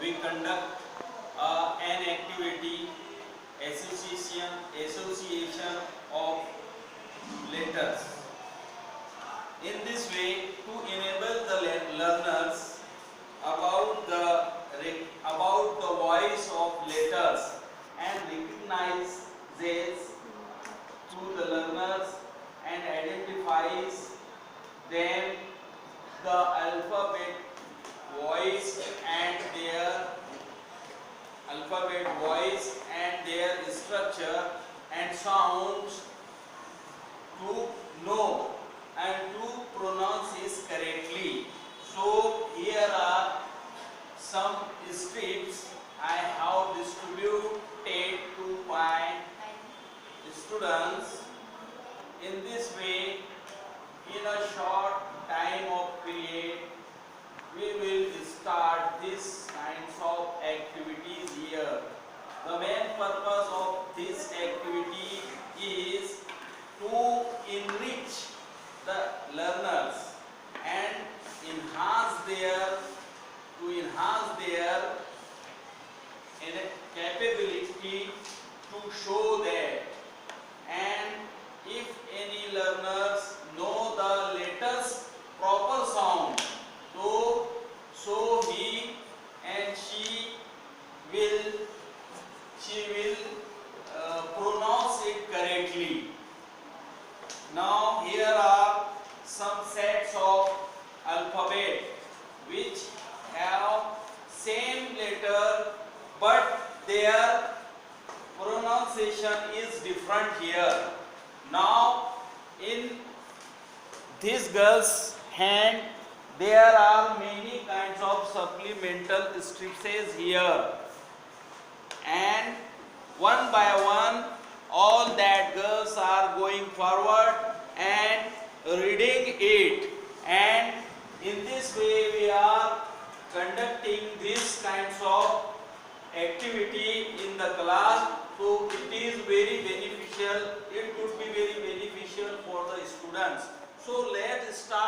we conduct an activity association of letters. In this way, to enable the learners about the voice of letters and recognize this to the learners and identifies them the alphabet voice and their structure and sounds to know and to pronounce it correctly. So here are some strips I have distributed to my students. In this way, in a short time of period, we will start this kinds of activities here. The main purpose of this activity is to enrich the learners and enhance their capability to show that, and if any learners know the latest proper sound, so he and she will pronounce it correctly. Now here are some sets of alphabet which have same letter but their pronunciation is different here. Now in this girl's hand there are many kinds of supplemental strips here, and one by one all that girls are going forward and reading it, and in this way we are conducting these kinds of activity in the class. So it is very beneficial, it would be very beneficial for the students. So let's start